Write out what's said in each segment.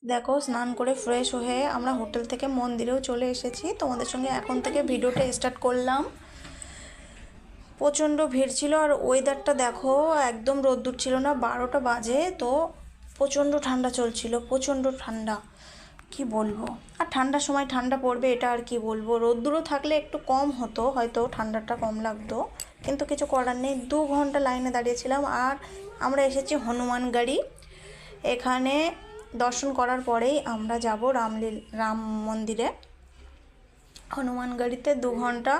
দেখো, স্নান করে ফ্রেশ হয়ে আমরা হোটেল থেকে মন্দিরেও চলে এসেছি। তোমাদের সঙ্গে এখন থেকে ভিডিওটা স্টার্ট করলাম। প্রচণ্ড ভিড় ছিল আর ওয়েদারটা দেখো, একদম রোদ্দুর ছিল না, 12টা বাজে তো প্রচণ্ড ঠান্ডা চলছিল, প্রচণ্ড ঠান্ডা, কি বলবো। আর ঠান্ডার সময় ঠান্ডা পড়বে, এটা আর কি বলবো। রোদ্দুরও থাকলে একটু কম হতো, হয়তো ঠান্ডাটা কম লাগতো, কিন্তু কিছু করার নেই। 2 ঘন্টা লাইনে দাঁড়িয়েছিলাম। আর আমরা এসেছি হনুমানগড়ি। এখানে দর্শন করার পরেই আমরা যাব রাম মন্দিরে। হনুমানগড়িতে 2 ঘন্টা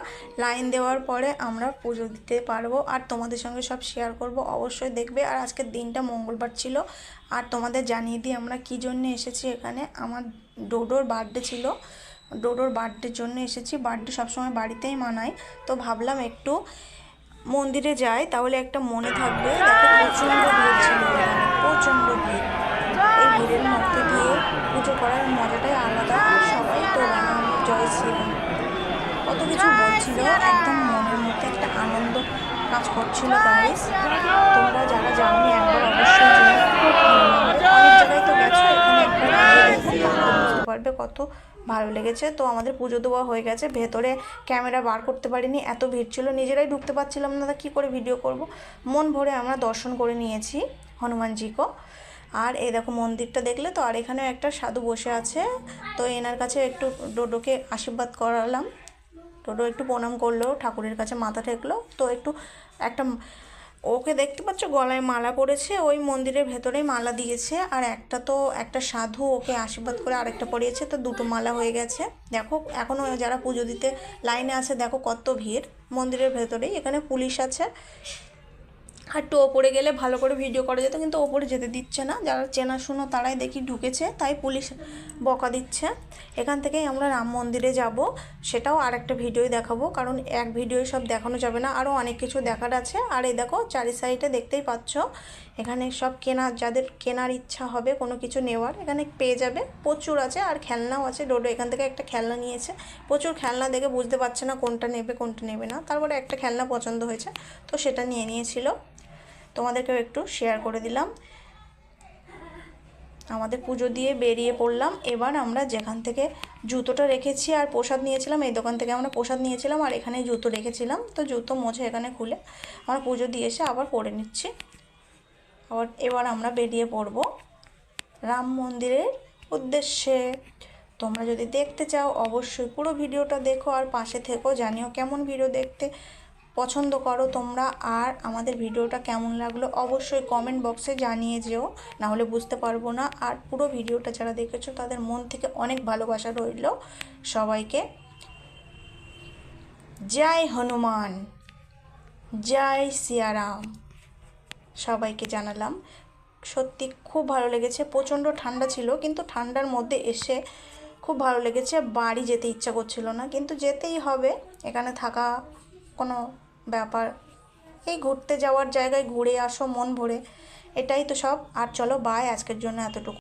লাইন দেওয়ার পরে আমরা পুজো দিতে পারবো, আর তোমাদের সঙ্গে সব শেয়ার করব, অবশ্যই দেখবে। আর আজকের দিনটা মঙ্গলবার ছিল। আর তোমাদের জানিয়ে দিই আমরা কী জন্য এসেছি এখানে। আমার ডোডোর বার্থডে ছিল, ডোডোর বার্থডের জন্য এসেছি। বার্থডে সবসময় বাড়িতেই মানাই, তো ভাবলাম একটু মন্দিরে যাই, তাহলে একটা মনে থাকবে। দেখো, প্রচণ্ড ভিড় ছিল এখানে, প্রচণ্ড ভিড়। এই ভিড়ের মধ্যে দিয়ে পুজো করার মজাটাই আলাদা। আর সবাই তো রাম জয় শ্রীরাম কত কিছু বলছিল, একদম মনের মধ্যে একটা আনন্দ কাজ করছিল। গাইস, তোমরা যারা যাওনি একবার অবশ্যই যেও, খুব ভালো লাগবে। অনেক জায়গায় তো গেছো, এখানে একবার গিয়ে দেখবে, তাহলে বুঝতে পারবে কত ভালো লেগেছে। তো আমাদের পুজো দেওয়া হয়ে গেছে। ভেতরে ক্যামেরা বার করতে পারিনি, এত ভিড় ছিল, নিজেরাই ঢুকতে পারছিলাম না, কী করে ভিডিও করব। মন ভরে আমরা দর্শন করে নিয়েছি হনুমানজিকে। আর এই দেখো মন্দিরটা দেখলে তো। আর এখানেও একটা সাধু বসে আছে, তো এনার কাছে একটু ডোডোকে আশীর্বাদ করালাম। ডোডো একটু প্রণাম করলো, ঠাকুরের কাছে মাথা ঠেকলো। তো একটা ওকে দেখতে পাচ্ছ, গলায় মালা পরেছে, ওই মন্দিরের ভেতরেই মালা দিয়েছে। আর একটা সাধু ওকে আশীর্বাদ করে আরেকটা পরিয়েছে, তো 2টো মালা হয়ে গেছে। দেখো, এখনও যারা পুজো দিতে লাইনে আছে, দেখো কত ভিড় মন্দিরের ভেতরেই। এখানে পুলিশ আছে। আর একটু ওপরে গেলে ভালো করে ভিডিও করা যেত, কিন্তু ওপরে যেতে দিচ্ছে না। যারা চেনাশুনো তারাই দেখি ঢুকেছে, তাই পুলিশ বকা দিচ্ছে। এখান থেকেই আমরা রাম মন্দিরে যাব, সেটাও আর একটা ভিডিওই দেখাবো, কারণ এক ভিডিওই সব দেখানো যাবে না, আরও অনেক কিছু দেখার আছে। আর এই দেখো, চারি সাইডে দেখতেই পাচ্ছ, এখানে সব যাদের কেনার ইচ্ছা হবে কোনো কিছু নেওয়ার, এখানে পেয়ে যাবে। প্রচুর আছে, আর খেলনাও আছে। ডোডো এখান থেকে একটা খেলনা নিয়েছে। প্রচুর খেলনা দেখে বুঝতে পারছে না কোনটা নেবে কোনটা নেবে না, তারপরে একটা খেলনা পছন্দ হয়েছে, তো সেটা নিয়েছিল। তোমাদেরকেও একটু শেয়ার করে দিলাম। আমাদের পুজো দিয়ে বেরিয়ে পড়লাম। এবার আমরা যেখান থেকে জুতোটা রেখেছি আর প্রসাদ নিয়েছিলাম, এই দোকান থেকে আমরা প্রসাদ নিয়েছিলাম, আর এখানে জুতো রেখেছিলাম, তো জুতো মুছে এখানে খুলে আমরা পুজো দিয়ে এসে আবার পরে নিচ্ছি। এবার আমরা বেরিয়ে পড়ব রাম মন্দিরের উদ্দেশ্যে। তোমরা যদি দেখতে চাও অবশ্যই পুরো ভিডিওটা দেখো, আর পাশে থেকেও জানিও কেমন ভিডিও দেখতে পছন্দ করো তোমরা। আর আমাদের ভিডিওটা কেমন লাগলো অবশ্যই কমেন্ট বক্সে জানিয়ে যেও, নাহলে বুঝতে পারবো না। আর পুরো ভিডিওটা যারা দেখেছো তাদের মন থেকে অনেক ভালোবাসা রইল সবাইকে। জয় হনুমান, জয় সিয়ারাম সবাইকে জানালাম। সত্যি খুব ভালো লেগেছে। প্রচণ্ড ঠান্ডা ছিল, কিন্তু ঠান্ডার মধ্যে এসে খুব ভালো লেগেছে। বাড়ি যেতে ইচ্ছা করছিল না, কিন্তু যেতেই হবে, এখানে থাকা কোনো ব্যাপার। এই ঘুরতে যাওয়ার জায়গায় ঘুরে আসো মন ভরে, এটাই তো সব। আর চলো, বাই, আজকের জন্য এতটুকু।